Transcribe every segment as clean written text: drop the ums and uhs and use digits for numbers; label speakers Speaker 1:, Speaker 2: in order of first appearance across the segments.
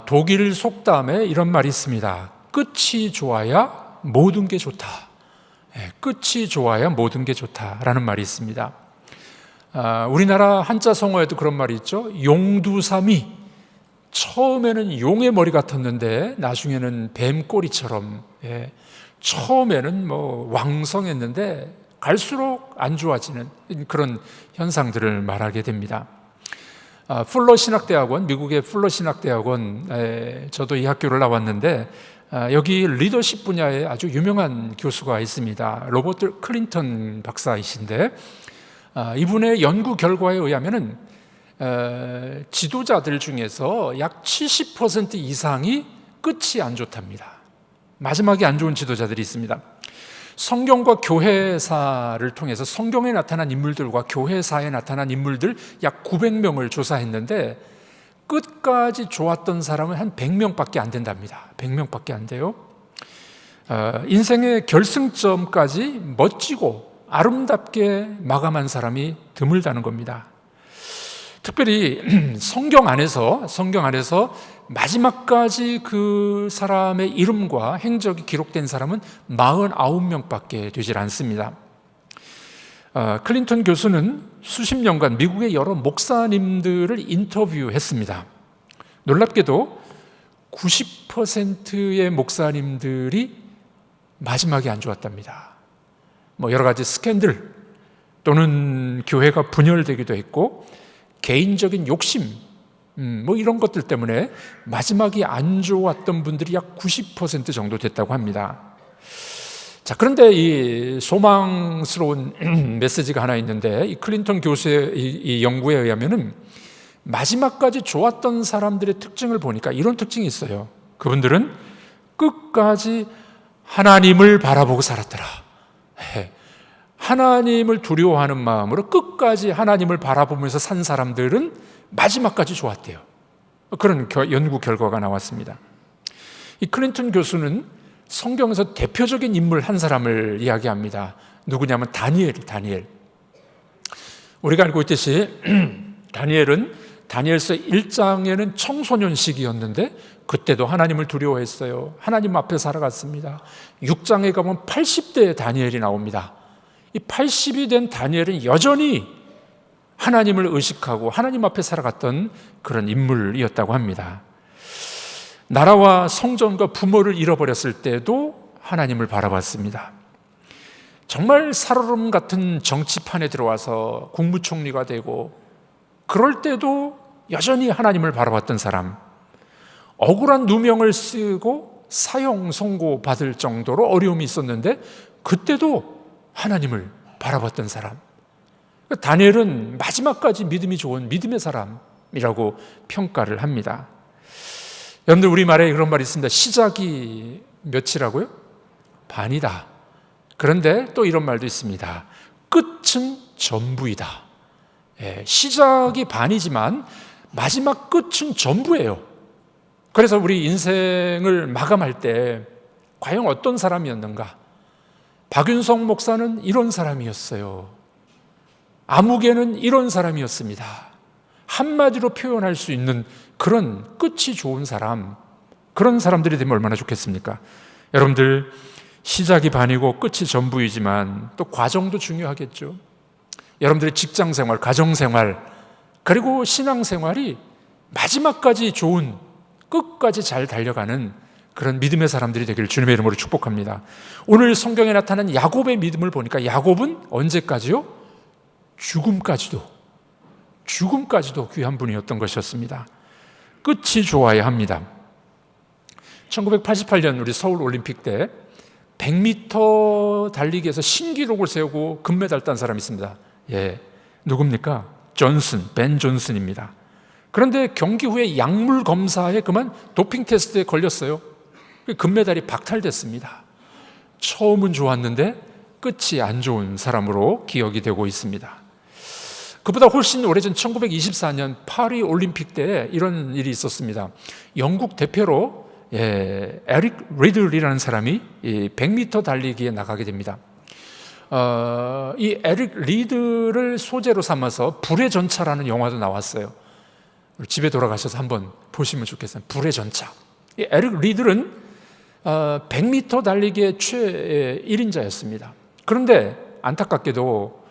Speaker 1: 독일 속담에 이런 말이 있습니다. 끝이 좋아야 모든 게 좋다. 끝이 좋아야 모든 게 좋다라는 말이 있습니다. 우리나라 한자 성어에도 그런 말이 있죠. 용두삼이, 처음에는 용의 머리 같았는데 나중에는 뱀 꼬리처럼, 처음에는 왕성했는데 갈수록 안 좋아지는 그런 현상들을 말하게 됩니다. 풀러 신학대학원, 미국의 풀러 신학대학원, 저도 이 학교를 나왔는데 여기 리더십 분야에 아주 유명한 교수가 있습니다. 로버트 클린턴 박사이신데 이분의 연구 결과에 의하면은 지도자들 중에서 약 70% 이상이 끝이 안 좋답니다. 마지막에 안 좋은 지도자들이 있습니다. 성경과 교회사를 통해서 성경에 나타난 인물들과 교회사에 나타난 인물들 약 900명을 조사했는데 끝까지 좋았던 사람은 한 100명밖에 안 된답니다. 100명밖에 안 돼요. 인생의 결승점까지 멋지고 아름답게 마감한 사람이 드물다는 겁니다. 특별히 성경 안에서 마지막까지 그 사람의 이름과 행적이 기록된 사람은 49명밖에 되질 않습니다. 클린턴 교수는 수십 년간 미국의 여러 목사님들을 인터뷰했습니다. 놀랍게도 90%의 목사님들이 마지막이 안 좋았답니다. 여러 가지 스캔들 또는 교회가 분열되기도 했고 개인적인 욕심 이런 것들 때문에 마지막이 안 좋았던 분들이 약 90% 정도 됐다고 합니다. 자, 그런데 이 소망스러운 메시지가 하나 있는데 이 클린턴 교수의 이 연구에 의하면은 마지막까지 좋았던 사람들의 특징을 보니까 이런 특징이 있어요. 그분들은 끝까지 하나님을 바라보고 살았더라. 하나님을 두려워하는 마음으로 끝까지 하나님을 바라보면서 산 사람들은 마지막까지 좋았대요. 그런 연구 결과가 나왔습니다. 이 클린턴 교수는 성경에서 대표적인 인물 한 사람을 이야기합니다. 누구냐면 다니엘. 우리가 알고 있듯이 다니엘은 다니엘서 1장에는 청소년 시기였는데 그때도 하나님을 두려워했어요. 하나님 앞에 살아갔습니다. 6장에 가면 80대의 다니엘이 나옵니다. 이 80이 된 다니엘은 여전히 하나님을 의식하고 하나님 앞에 살아갔던 그런 인물이었다고 합니다. 나라와 성전과 부모를 잃어버렸을 때도 하나님을 바라봤습니다. 정말 살얼음 같은 정치판에 들어와서 국무총리가 되고 그럴 때도 여전히 하나님을 바라봤던 사람, 억울한 누명을 쓰고 사형 선고 받을 정도로 어려움이 있었는데 그때도 하나님을 바라봤던 사람, 다니엘은 마지막까지 믿음이 좋은 믿음의 사람이라고 평가를 합니다. 여러분들 우리말에 그런 말이 있습니다. 시작이 몇이라고요? 반이다. 그런데 또 이런 말도 있습니다. 끝은 전부이다. 시작이 반이지만 마지막 끝은 전부예요. 그래서 우리 인생을 마감할 때 과연 어떤 사람이었는가? 박윤성 목사는 이런 사람이었어요. 아무개는 이런 사람이었습니다. 한마디로 표현할 수 있는 그런 끝이 좋은 사람, 그런 사람들이 되면 얼마나 좋겠습니까? 여러분들 시작이 반이고 끝이 전부이지만 또 과정도 중요하겠죠. 여러분들의 직장생활, 가정생활 그리고 신앙생활이 마지막까지 좋은, 끝까지 잘 달려가는 그런 믿음의 사람들이 되기를 주님의 이름으로 축복합니다. 오늘 성경에 나타난 야곱의 믿음을 보니까 야곱은 언제까지요? 죽음까지도 귀한 분이었던 것이었습니다. 끝이 좋아야 합니다. 1988년 우리 서울 올림픽 때 100m 달리기에서 신기록을 세우고 금메달 딴 사람이 있습니다. 누굽니까? 벤 존슨입니다. 그런데 경기 후에 약물 검사에 그만 도핑 테스트에 걸렸어요. 금메달이 박탈됐습니다. 처음은 좋았는데 끝이 안 좋은 사람으로 기억이 되고 있습니다. 그보다 훨씬 오래전 1924년 파리 올림픽 때 이런 일이 있었습니다. 영국 대표로 에릭 리들이라는 사람이 100m 달리기에 나가게 됩니다. 이 에릭 리드를 소재로 삼아서 불의 전차라는 영화도 나왔어요. 집에 돌아가셔서 한번 보시면 좋겠어요. 불의 전차. 이 에릭 리들은 100m 달리기의 최 1인자였습니다. 그런데 안타깝게도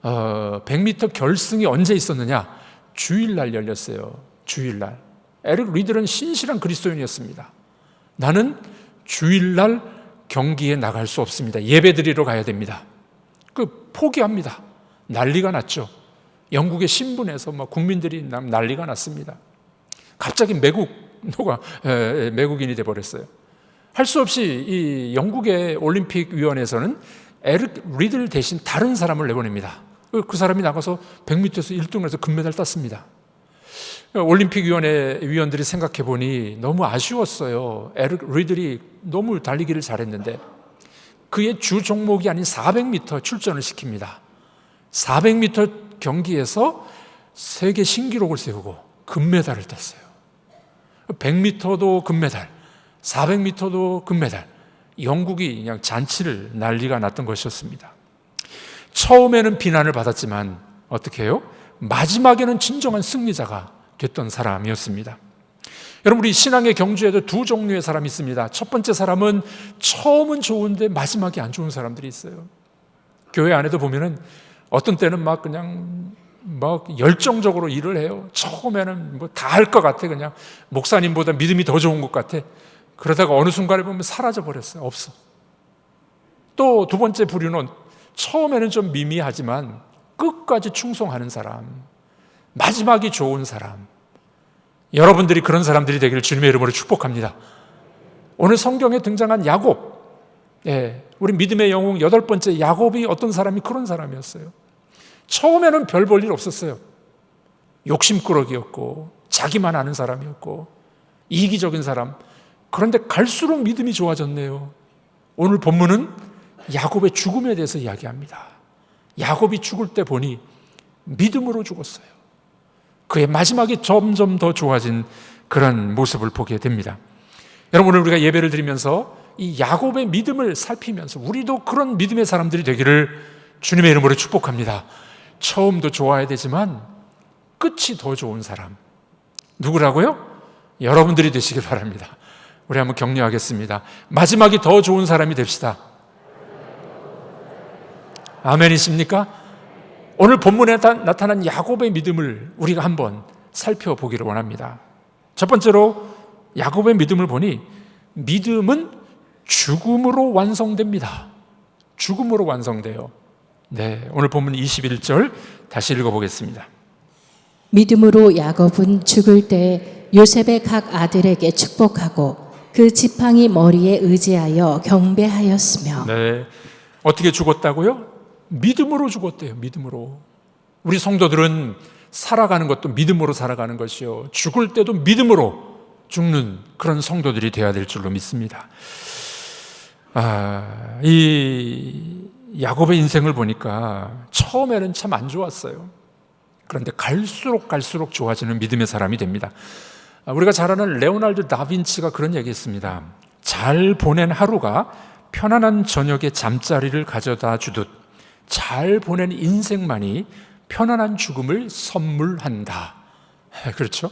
Speaker 1: 100m 결승이 언제 있었느냐? 주일날 열렸어요. 주일날. 에릭 리들은 신실한 그리스도인이었습니다. 나는 주일날 경기에 나갈 수 없습니다. 예배드리러 가야 됩니다. 포기합니다. 난리가 났죠. 영국의 신문에서 막 국민들이 난리가 났습니다. 갑자기 매국인이 돼버렸어요. 할 수 없이 이 영국의 올림픽 위원회에서는 에릭 리들 대신 다른 사람을 내보냅니다. 그 사람이 나가서 100m에서 1등을 해서 금메달 땄습니다. 올림픽 위원회 위원들이 생각해 보니 너무 아쉬웠어요. 에릭 리들이 너무 달리기를 잘했는데 그의 주 종목이 아닌 400m 출전을 시킵니다. 400m 경기에서 세계 신기록을 세우고 금메달을 땄어요. 100m도 금메달, 400m도 금메달. 영국이 그냥 잔치를 난리가 났던 것이었습니다. 처음에는 비난을 받았지만 어떻게 해요? 마지막에는 진정한 승리자가 됐던 사람이었습니다. 여러분, 우리 신앙의 경주에도 두 종류의 사람이 있습니다. 첫 번째 사람은 처음은 좋은데 마지막에 안 좋은 사람들이 있어요. 교회 안에도 보면은 어떤 때는 그냥 열정적으로 일을 해요. 처음에는 다 할 것 같아. 그냥 목사님보다 믿음이 더 좋은 것 같아. 그러다가 어느 순간에 보면 사라져 버렸어요. 없어. 또 두 번째 부류는 처음에는 좀 미미하지만 끝까지 충성하는 사람, 마지막이 좋은 사람. 여러분들이 그런 사람들이 되기를 주님의 이름으로 축복합니다. 오늘 성경에 등장한 야곱, 우리 믿음의 영웅 8번째 야곱이 어떤 사람이 그런 사람이었어요. 처음에는 별 볼 일 없었어요. 욕심꾸러기였고 자기만 아는 사람이었고 이기적인 사람. 그런데 갈수록 믿음이 좋아졌네요. 오늘 본문은 야곱의 죽음에 대해서 이야기합니다. 야곱이 죽을 때 보니 믿음으로 죽었어요. 그의 마지막이 점점 더 좋아진 그런 모습을 보게 됩니다. 여러분, 오늘 우리가 예배를 드리면서 이 야곱의 믿음을 살피면서 우리도 그런 믿음의 사람들이 되기를 주님의 이름으로 축복합니다. 처음도 좋아야 되지만 끝이 더 좋은 사람. 누구라고요? 여러분들이 되시길 바랍니다. 우리 한번 격려하겠습니다. 마지막이 더 좋은 사람이 됩시다. 아멘이십니까? 오늘 본문에 나타난 야곱의 믿음을 우리가 한번 살펴보기를 원합니다. 첫 번째로 야곱의 믿음을 보니 믿음은 죽음으로 완성됩니다. 죽음으로 완성돼요. 오늘 본문 21절 다시 읽어보겠습니다.
Speaker 2: 믿음으로 야곱은 죽을 때 요셉의 각 아들에게 축복하고 그 지팡이 머리에 의지하여 경배하였으며.
Speaker 1: 어떻게 죽었다고요? 믿음으로 죽었대요. 믿음으로. 우리 성도들은 살아가는 것도 믿음으로 살아가는 것이요, 죽을 때도 믿음으로 죽는 그런 성도들이 되어야 될 줄로 믿습니다. 이 야곱의 인생을 보니까 처음에는 참 안 좋았어요. 그런데 갈수록 좋아지는 믿음의 사람이 됩니다. 우리가 잘 아는 레오나르도 다빈치가 그런 얘기했습니다. 잘 보낸 하루가 편안한 저녁에 잠자리를 가져다 주듯 잘 보낸 인생만이 편안한 죽음을 선물한다. 그렇죠?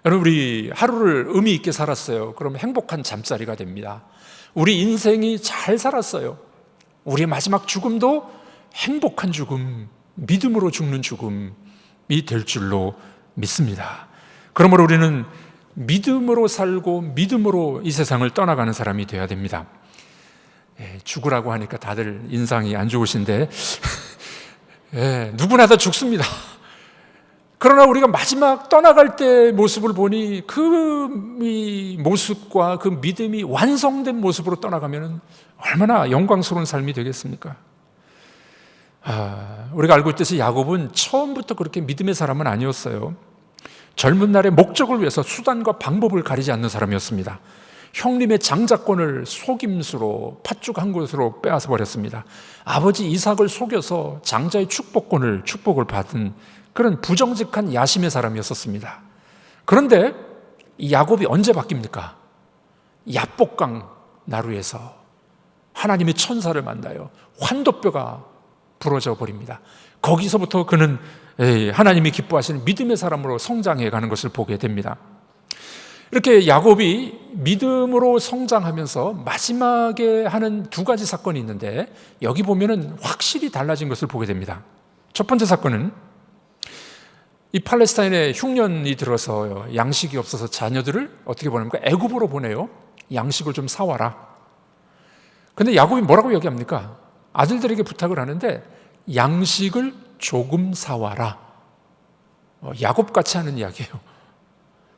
Speaker 1: 여러분, 우리 하루를 의미 있게 살았어요. 그럼 행복한 잠자리가 됩니다. 우리 인생이 잘 살았어요. 우리의 마지막 죽음도 행복한 죽음, 믿음으로 죽는 죽음이 될 줄로 믿습니다. 그러므로 우리는 믿음으로 살고 믿음으로 이 세상을 떠나가는 사람이 되어야 됩니다. 죽으라고 하니까 다들 인상이 안 좋으신데 누구나 다 죽습니다. 그러나 우리가 마지막 떠나갈 때 모습을 보니 그 모습과 그 믿음이 완성된 모습으로 떠나가면 얼마나 영광스러운 삶이 되겠습니까? 우리가 알고 있듯이 야곱은 처음부터 그렇게 믿음의 사람은 아니었어요. 젊은 날의 목적을 위해서 수단과 방법을 가리지 않는 사람이었습니다. 형님의 장자권을 속임수로 팥죽 한 곳으로 빼앗아 버렸습니다. 아버지 이삭을 속여서 장자의 축복을 받은 그런 부정직한 야심의 사람이었습니다. 그런데 이 야곱이 언제 바뀝니까? 야복강 나루에서 하나님의 천사를 만나요. 환도뼈가 부러져 버립니다. 거기서부터 그는 하나님이 기뻐하시는 믿음의 사람으로 성장해 가는 것을 보게 됩니다. 이렇게 야곱이 믿음으로 성장하면서 마지막에 하는 두 가지 사건이 있는데 여기 보면은 확실히 달라진 것을 보게 됩니다. 첫 번째 사건은 이 팔레스타인에 흉년이 들어서 양식이 없어서 자녀들을 어떻게 보냅니까? 애굽으로 보내요. 양식을 좀 사와라. 근데 야곱이 뭐라고 얘기합니까? 아들들에게 부탁을 하는데 양식을 조금 사와라. 야곱같이 하는 이야기예요.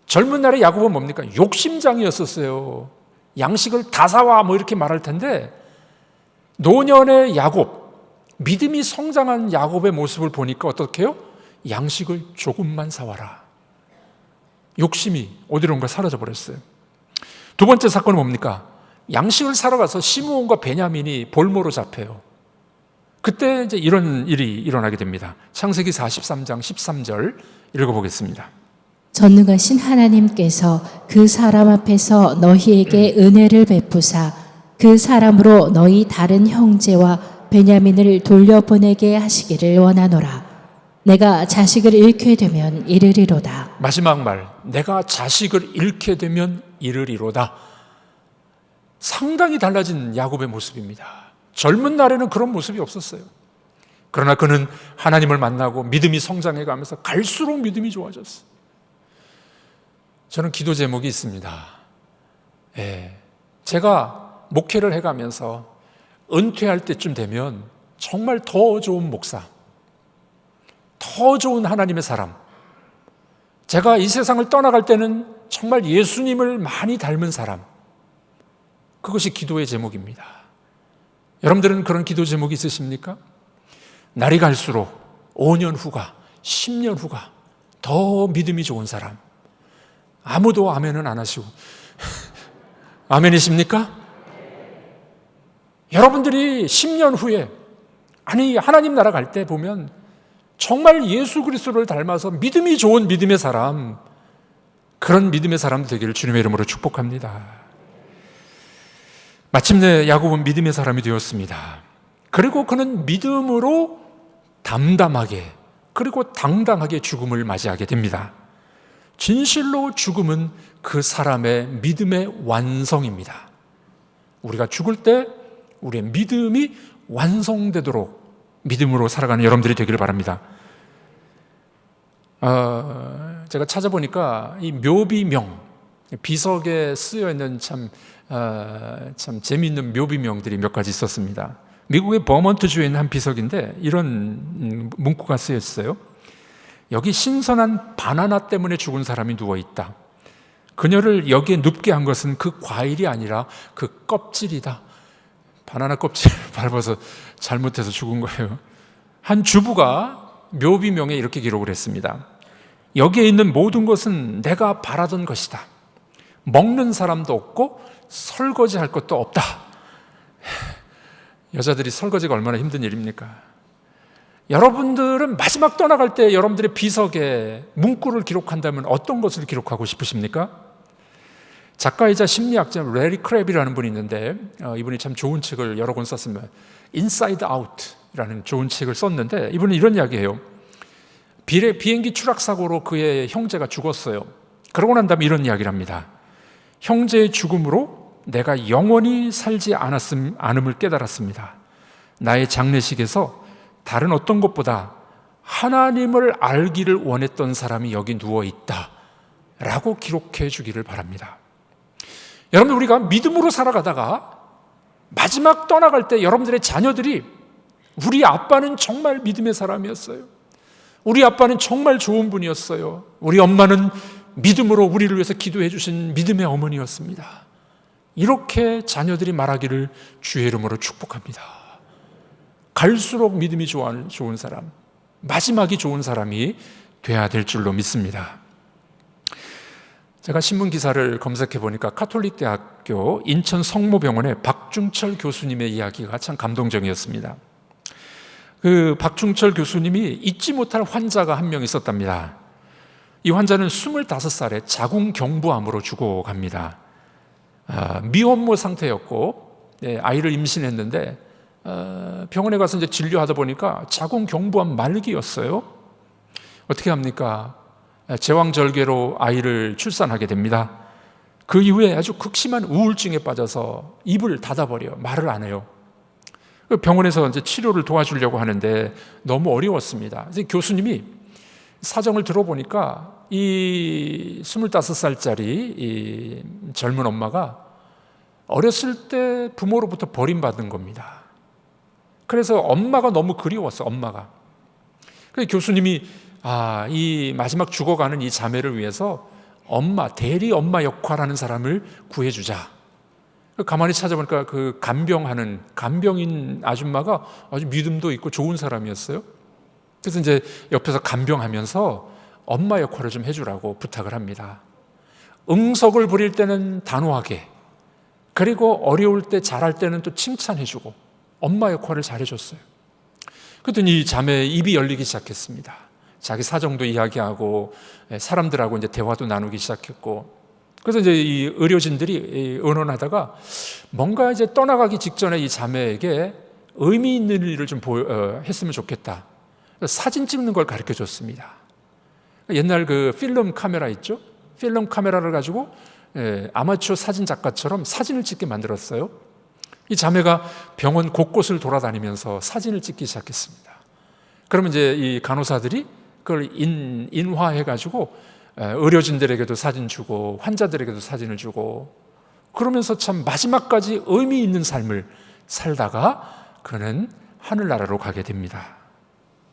Speaker 1: 젊은 날에 야곱은 뭡니까? 욕심장이었었어요. 양식을 다 사와 뭐 이렇게 말할 텐데 노년의 야곱, 믿음이 성장한 야곱의 모습을 보니까 어떻게 해요? 양식을 조금만 사와라. 욕심이 어디론가 사라져 버렸어요. 두 번째 사건은 뭡니까? 양식을 사러 가서 시므온과 베냐민이 볼모로 잡혀요. 그때 이제 이런 일이 일어나게 됩니다. 창세기 43장 13절 읽어보겠습니다.
Speaker 2: 전능하신 하나님께서 그 사람 앞에서 너희에게 은혜를 베푸사 그 사람으로 너희 다른 형제와 베냐민을 돌려보내게 하시기를 원하노라. 내가 자식을 잃게 되면 이르리로다.
Speaker 1: 마지막 말, 내가 자식을 잃게 되면 이르리로다. 상당히 달라진 야곱의 모습입니다. 젊은 날에는 그런 모습이 없었어요. 그러나 그는 하나님을 만나고 믿음이 성장해 가면서 갈수록 믿음이 좋아졌어요. 저는 기도 제목이 있습니다. 제가 목회를 해가면서 은퇴할 때쯤 되면 정말 더 좋은 목사, 더 좋은 하나님의 사람, 제가 이 세상을 떠나갈 때는 정말 예수님을 많이 닮은 사람, 그것이 기도의 제목입니다. 여러분들은 그런 기도 제목이 있으십니까? 날이 갈수록 5년 후가, 10년 후가 더 믿음이 좋은 사람. 아무도 아멘은 안 하시고 아멘이십니까? 여러분들이 10년 후에 하나님 나라 갈 때 보면 정말 예수 그리스도를 닮아서 믿음이 좋은 믿음의 사람, 그런 믿음의 사람 되기를 주님의 이름으로 축복합니다. 마침내 야곱은 믿음의 사람이 되었습니다. 그리고 그는 믿음으로 담담하게 그리고 당당하게 죽음을 맞이하게 됩니다. 진실로 죽음은 그 사람의 믿음의 완성입니다. 우리가 죽을 때 우리의 믿음이 완성되도록 믿음으로 살아가는 여러분들이 되기를 바랍니다. 제가 찾아보니까 이 묘비명, 비석에 쓰여 있는 참 재미있는 묘비명들이 몇 가지 있었습니다. 미국의 버먼트주에 있는 한 비석인데 이런 문구가 쓰여 있어요. 여기 신선한 바나나 때문에 죽은 사람이 누워있다. 그녀를 여기에 눕게 한 것은 그 과일이 아니라 그 껍질이다. 바나나 껍질을 밟아서 잘못해서 죽은 거예요. 한 주부가 묘비명에 이렇게 기록을 했습니다. 여기에 있는 모든 것은 내가 바라던 것이다. 먹는 사람도 없고 설거지할 것도 없다. 여자들이 설거지가 얼마나 힘든 일입니까? 여러분들은 마지막 떠나갈 때 여러분들의 비석에 문구를 기록한다면 어떤 것을 기록하고 싶으십니까? 작가이자 심리학자 레리 크랩이라는 분이 있는데 이분이 참 좋은 책을 여러 권 썼습니다. 인사이드 아웃이라는 좋은 책을 썼는데 이분은 이런 이야기예요. 비행기 추락사고로 그의 형제가 죽었어요. 그러고 난 다음에 이런 이야기를 합니다. 형제의 죽음으로 내가 영원히 살지 않음을 깨달았습니다. 나의 장례식에서 다른 어떤 것보다 하나님을 알기를 원했던 사람이 여기 누워있다 라고 기록해 주기를 바랍니다. 여러분, 우리가 믿음으로 살아가다가 마지막 떠나갈 때 여러분들의 자녀들이 우리 아빠는 정말 믿음의 사람이었어요. 우리 아빠는 정말 좋은 분이었어요. 우리 엄마는 믿음으로 우리를 위해서 기도해 주신 믿음의 어머니였습니다. 이렇게 자녀들이 말하기를 주의 이름으로 축복합니다. 갈수록 믿음이 좋은 사람, 마지막이 좋은 사람이 돼야 될 줄로 믿습니다. 제가 신문 기사를 검색해 보니까 카톨릭대학교 인천 성모병원의 박중철 교수님의 이야기가 참 감동적이었습니다. 그 박중철 교수님이 잊지 못할 환자가 한 명 있었답니다. 이 환자는 25살에 자궁경부암으로 죽어갑니다. 미혼모 상태였고 아이를 임신했는데 병원에 가서 이제 진료하다 보니까 자궁경부암 말기였어요. 어떻게 합니까? 제왕절개로 아이를 출산하게 됩니다. 그 이후에 아주 극심한 우울증에 빠져서 입을 닫아버려 말을 안 해요. 병원에서 이제 치료를 도와주려고 하는데 너무 어려웠습니다. 그래서 교수님이 사정을 들어보니까 이 25살짜리 이 젊은 엄마가 어렸을 때 부모로부터 버림받은 겁니다. 그래서 엄마가 너무 그리웠어, 엄마가. 그래서 교수님이 이 마지막 죽어가는 이 자매를 위해서 엄마, 대리 엄마 역할하는 사람을 구해주자. 가만히 찾아보니까 그 간병인 아줌마가 아주 믿음도 있고 좋은 사람이었어요. 그래서 이제 옆에서 간병하면서 엄마 역할을 좀 해주라고 부탁을 합니다. 응석을 부릴 때는 단호하게, 그리고 어려울 때 잘할 때는 또 칭찬해주고 엄마 역할을 잘해줬어요. 그랬더니 이 자매의 입이 열리기 시작했습니다. 자기 사정도 이야기하고 사람들하고 이제 대화도 나누기 시작했고, 그래서 이제 이 의료진들이 의논하다가 뭔가 이제 떠나가기 직전에 이 자매에게 의미 있는 일을 좀 했으면 좋겠다. 사진 찍는 걸 가르쳐 줬습니다. 옛날 그 필름 카메라 있죠? 필름 카메라를 가지고 아마추어 사진 작가처럼 사진을 찍게 만들었어요. 이 자매가 병원 곳곳을 돌아다니면서 사진을 찍기 시작했습니다. 그러면 이제 이 간호사들이 그걸 인화해가지고 의료진들에게도 사진 주고 환자들에게도 사진을 주고, 그러면서 참 마지막까지 의미 있는 삶을 살다가 그는 하늘나라로 가게 됩니다.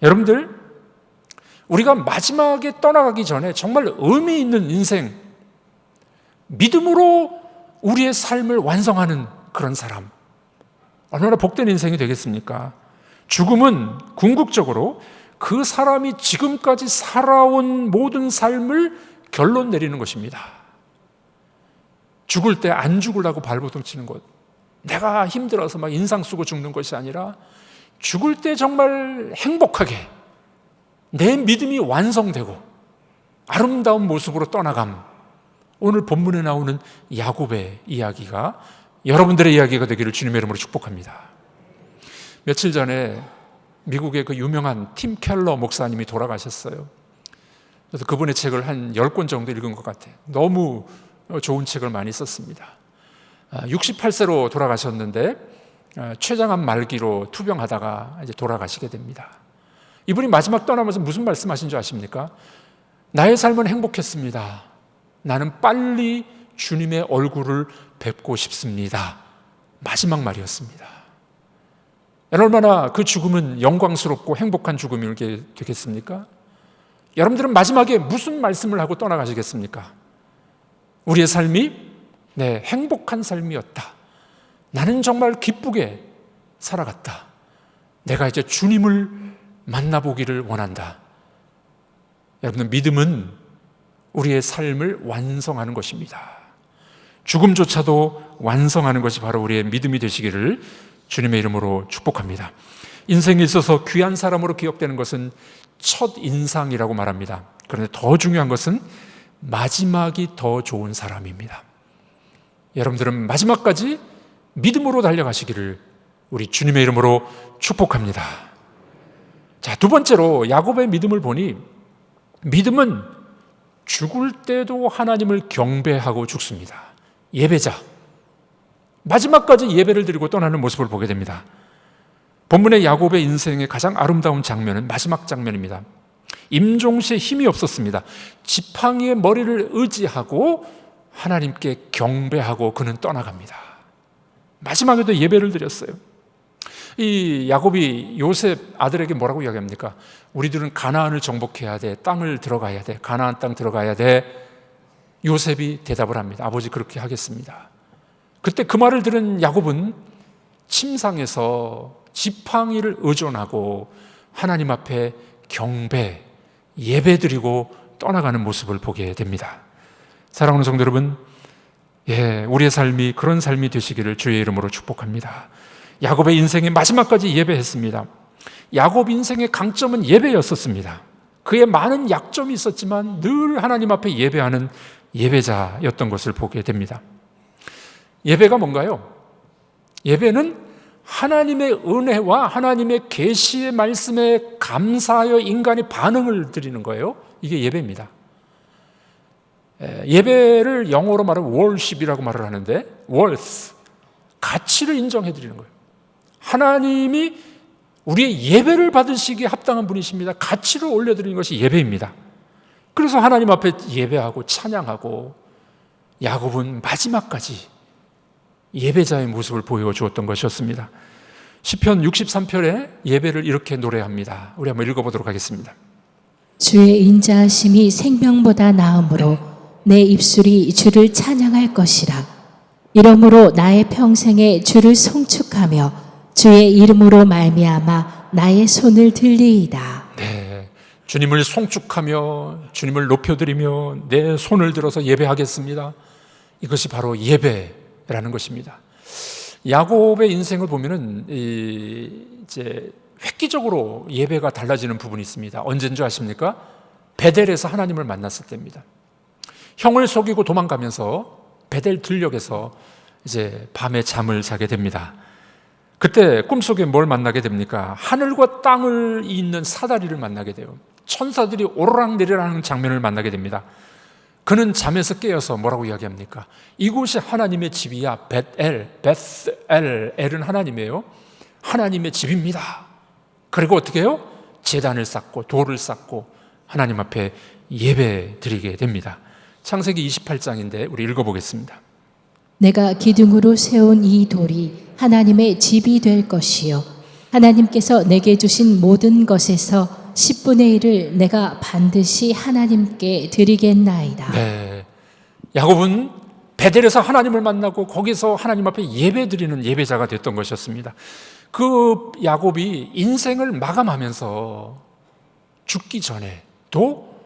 Speaker 1: 여러분들, 우리가 마지막에 떠나가기 전에 정말 의미 있는 인생, 믿음으로 우리의 삶을 완성하는 그런 사람, 얼마나 복된 인생이 되겠습니까? 죽음은 궁극적으로 그 사람이 지금까지 살아온 모든 삶을 결론 내리는 것입니다. 죽을 때 안 죽으려고 발버둥 치는 것, 내가 힘들어서 막 인상 쓰고 죽는 것이 아니라 죽을 때 정말 행복하게 내 믿음이 완성되고 아름다운 모습으로 떠나감. 오늘 본문에 나오는 야곱의 이야기가 여러분들의 이야기가 되기를 주님의 이름으로 축복합니다. 며칠 전에 미국의 그 유명한 팀 켈러 목사님이 돌아가셨어요. 그래서 그분의 책을 한 10권 정도 읽은 것 같아요. 너무 좋은 책을 많이 썼습니다. 68세로 돌아가셨는데 췌장암 말기로 투병하다가 이제 돌아가시게 됩니다. 이분이 마지막 떠나면서 무슨 말씀하신 줄 아십니까? 나의 삶은 행복했습니다. 나는 빨리 주님의 얼굴을 뵙고 싶습니다. 마지막 말이었습니다. 얼마나 그 죽음은 영광스럽고 행복한 죽음이 되겠습니까? 여러분들은 마지막에 무슨 말씀을 하고 떠나가시겠습니까? 우리의 삶이 행복한 삶이었다. 나는 정말 기쁘게 살아갔다. 내가 이제 주님을 만나보기를 원한다. 여러분, 믿음은 우리의 삶을 완성하는 것입니다. 죽음조차도 완성하는 것이 바로 우리의 믿음이 되시기를 주님의 이름으로 축복합니다. 인생에 있어서 귀한 사람으로 기억되는 것은 첫 인상이라고 말합니다. 그런데 더 중요한 것은 마지막이 더 좋은 사람입니다. 여러분들은 마지막까지 믿음으로 달려가시기를 우리 주님의 이름으로 축복합니다. 자, 두 번째로 야곱의 믿음을 보니 믿음은 죽을 때도 하나님을 경배하고 죽습니다. 예배자, 마지막까지 예배를 드리고 떠나는 모습을 보게 됩니다. 본문의 야곱의 인생의 가장 아름다운 장면은 마지막 장면입니다. 임종시에 힘이 없었습니다. 지팡이의 머리를 의지하고 하나님께 경배하고 그는 떠나갑니다. 마지막에도 예배를 드렸어요. 이 야곱이 요셉 아들에게 뭐라고 이야기합니까? 우리들은 가나안을 정복해야 돼. 땅을 들어가야 돼. 가나안 땅 들어가야 돼. 요셉이 대답을 합니다. 아버지, 그렇게 하겠습니다. 그때 그 말을 들은 야곱은 침상에서 지팡이를 의존하고 하나님 앞에 경배, 예배드리고 떠나가는 모습을 보게 됩니다. 사랑하는 성도 여러분, 우리의 삶이 그런 삶이 되시기를 주의 이름으로 축복합니다. 야곱의 인생의 마지막까지 예배했습니다. 야곱 인생의 강점은 예배였었습니다. 그의 많은 약점이 있었지만 늘 하나님 앞에 예배하는 예배자였던 것을 보게 됩니다. 예배가 뭔가요? 예배는 하나님의 은혜와 하나님의 계시의 말씀에 감사하여 인간이 반응을 드리는 거예요. 이게 예배입니다. 예배를 영어로 말하면 worship이라고 말을 하는데 worth, 가치를 인정해 드리는 거예요. 하나님이 우리의 예배를 받으시기에 합당한 분이십니다. 가치를 올려드리는 것이 예배입니다. 그래서 하나님 앞에 예배하고 찬양하고 야곱은 마지막까지 예배자의 모습을 보여주었던 것이었습니다. 시편 63편에 예배를 이렇게 노래합니다. 우리 한번 읽어보도록 하겠습니다.
Speaker 2: 주의 인자하심이 생명보다 나음으로 내 입술이 주를 찬양할 것이라. 이러므로 나의 평생에 주를 송축하며 주의 이름으로 말미암아 나의 손을 들리이다.
Speaker 1: 네, 주님을 송축하며 주님을 높여드리며 내 손을 들어서 예배하겠습니다. 이것이 바로 예배라는 것입니다. 야곱의 인생을 보면은 이제 획기적으로 예배가 달라지는 부분이 있습니다. 언제인 줄 아십니까? 베델에서 하나님을 만났을 때입니다. 형을 속이고 도망가면서 베델 들녘에서 이제 밤에 잠을 자게 됩니다. 그때 꿈속에 뭘 만나게 됩니까? 하늘과 땅을 잇는 사다리를 만나게 돼요. 천사들이 오르락내리락하는 장면을 만나게 됩니다. 그는 잠에서 깨어서 뭐라고 이야기합니까? 이곳이 하나님의 집이야. 베스엘, 엘은 하나님이에요. 하나님의 집입니다. 그리고 어떻게 해요? 제단을 쌓고 돌을 쌓고 하나님 앞에 예배 드리게 됩니다. 창세기 28장인데 우리 읽어보겠습니다.
Speaker 2: 내가 기둥으로 세운 이 돌이 하나님의 집이 될 것이요 하나님께서 내게 주신 모든 것에서 10분의 1을 내가 반드시 하나님께 드리겠나이다.
Speaker 1: 네, 야곱은 베델에서 하나님을 만나고 거기서 하나님 앞에 예배 드리는 예배자가 됐던 것이었습니다. 그 야곱이 인생을 마감하면서 죽기 전에도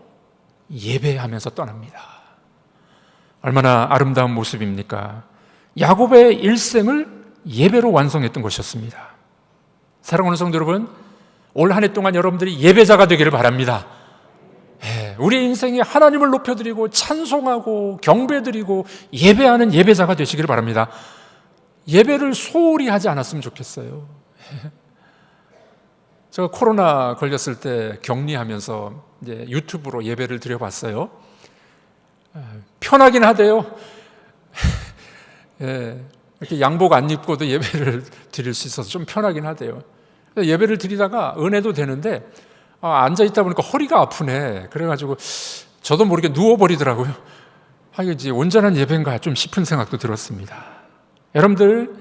Speaker 1: 예배하면서 떠납니다. 얼마나 아름다운 모습입니까? 야곱의 일생을 예배로 완성했던 것이었습니다. 사랑하는 성도 여러분, 올 한 해 동안 여러분들이 예배자가 되기를 바랍니다. 우리 인생에 하나님을 높여드리고 찬송하고 경배드리고 예배하는 예배자가 되시기를 바랍니다. 예배를 소홀히 하지 않았으면 좋겠어요. 제가 코로나 걸렸을 때 격리하면서 이제 유튜브로 예배를 드려봤어요. 편하긴 하대요. 이렇게 양복 안 입고도 예배를 드릴 수 있어서 좀 편하긴 하대요. 예배를 드리다가 은혜도 되는데 앉아있다 보니까 허리가 아프네. 그래가지고 저도 모르게 누워버리더라고요. 이게 온전한 예배인가 좀 싶은 생각도 들었습니다. 여러분들,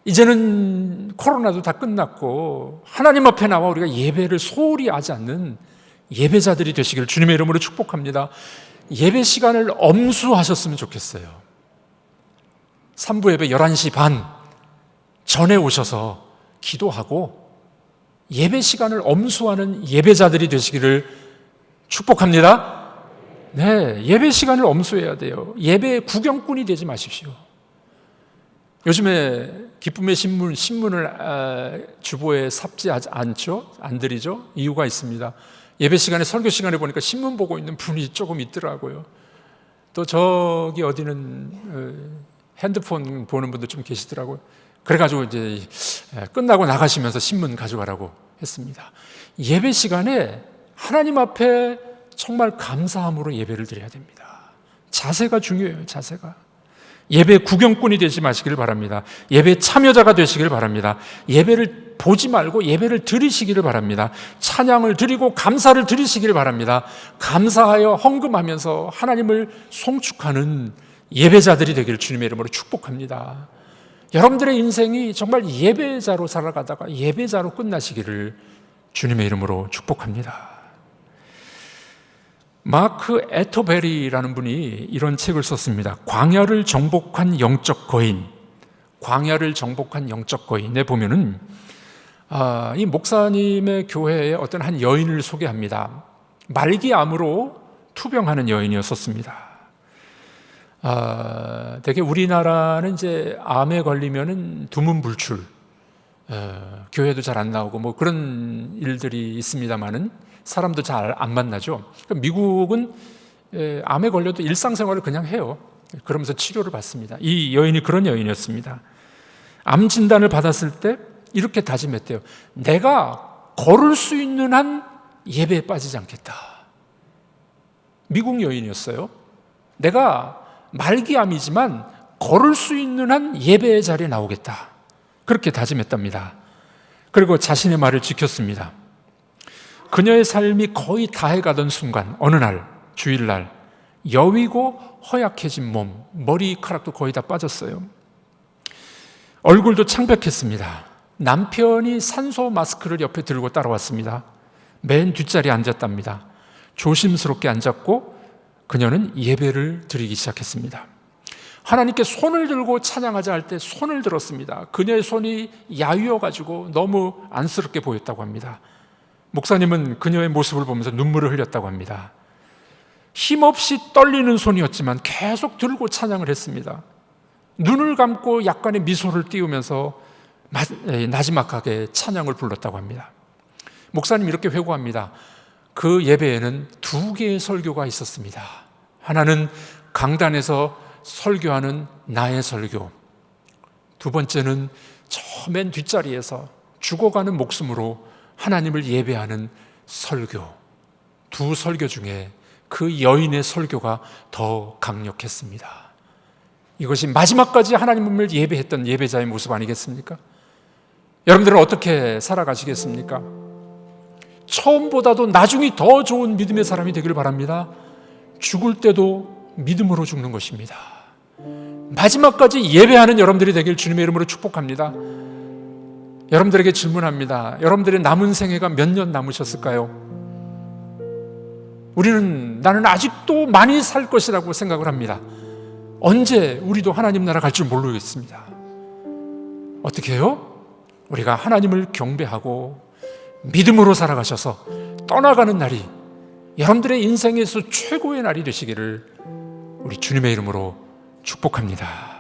Speaker 1: 이제는 코로나도 다 끝났고 하나님 앞에 나와 우리가 예배를 소홀히 하지 않는 예배자들이 되시기를 주님의 이름으로 축복합니다. 예배 시간을 엄수하셨으면 좋겠어요. 3부 예배 11시 반 전에 오셔서 기도하고 예배 시간을 엄수하는 예배자들이 되시기를 축복합니다. 네, 예배 시간을 엄수해야 돼요. 예배 구경꾼이 되지 마십시오. 요즘에 기쁨의 신문을 주보에 삽지하지 않죠? 안 드리죠? 이유가 있습니다. 예배 시간에 설교 시간에 보니까 신문 보고 있는 분이 조금 있더라고요. 또 저기 어디는 핸드폰 보는 분도 좀 계시더라고요. 그래가지고 이제 끝나고 나가시면서 신문 가져가라고 했습니다. 예배 시간에 하나님 앞에 정말 감사함으로 예배를 드려야 됩니다. 자세가 중요해요. 자세가. 예배 구경꾼이 되지 마시길 바랍니다. 예배 참여자가 되시길 바랍니다. 예배를 보지 말고 예배를 드리시기를 바랍니다. 찬양을 드리고 감사를 드리시기를 바랍니다. 감사하여 헌금하면서 하나님을 송축하는 예배자들이 되기를 주님의 이름으로 축복합니다. 여러분들의 인생이 정말 예배자로 살아가다가 예배자로 끝나시기를 주님의 이름으로 축복합니다. 마크 에토베리라는 분이 이런 책을 썼습니다. 광야를 정복한 영적 거인. 광야를 정복한 영적 거인에 보면은 이 목사님의 교회에 어떤 한 여인을 소개합니다. 말기암으로 투병하는 여인이었었습니다. 되게 우리나라는 이제 암에 걸리면은 두문불출, 교회도 잘 안 나오고 뭐 그런 일들이 있습니다만은 사람도 잘 안 만나죠. 미국은 암에 걸려도 일상생활을 그냥 해요. 그러면서 치료를 받습니다. 이 여인이 그런 여인이었습니다. 암 진단을 받았을 때 이렇게 다짐했대요. 내가 걸을 수 있는 한 예배에 빠지지 않겠다. 미국 여인이었어요. 내가 말기암이지만 걸을 수 있는 한 예배의 자리에 나오겠다. 그렇게 다짐했답니다. 그리고 자신의 말을 지켰습니다. 그녀의 삶이 거의 다해가던 순간 어느 날 주일날 여위고 허약해진 몸, 머리카락도 거의 다 빠졌어요. 얼굴도 창백했습니다. 남편이 산소 마스크를 옆에 들고 따라왔습니다. 맨 뒷자리에 앉았답니다. 조심스럽게 앉았고 그녀는 예배를 드리기 시작했습니다. 하나님께 손을 들고 찬양하자 할 때 손을 들었습니다. 그녀의 손이 야위어가지고 너무 안쓰럽게 보였다고 합니다. 목사님은 그녀의 모습을 보면서 눈물을 흘렸다고 합니다. 힘없이 떨리는 손이었지만 계속 들고 찬양을 했습니다. 눈을 감고 약간의 미소를 띄우면서 나지막하게 찬양을 불렀다고 합니다. 목사님 이렇게 회고합니다. 그 예배에는 2개의 설교가 있었습니다. 하나는 강단에서 설교하는 나의 설교, 두 번째는 저 맨 뒷자리에서 죽어가는 목숨으로 하나님을 예배하는 설교. 2 설교 중에 그 여인의 설교가 더 강력했습니다. 이것이 마지막까지 하나님을 예배했던 예배자의 모습 아니겠습니까? 여러분들은 어떻게 살아가시겠습니까? 처음보다도 나중이 더 좋은 믿음의 사람이 되기를 바랍니다. 죽을 때도 믿음으로 죽는 것입니다. 마지막까지 예배하는 여러분들이 되길 주님의 이름으로 축복합니다. 여러분들에게 질문합니다. 여러분들의 남은 생애가 몇 년 남으셨을까요? 나는 아직도 많이 살 것이라고 생각을 합니다. 언제 우리도 하나님 나라 갈 줄 모르겠습니다. 어떻게 해요? 우리가 하나님을 경배하고 믿음으로 살아가셔서 떠나가는 날이 여러분들의 인생에서 최고의 날이 되시기를 우리 주님의 이름으로 축복합니다.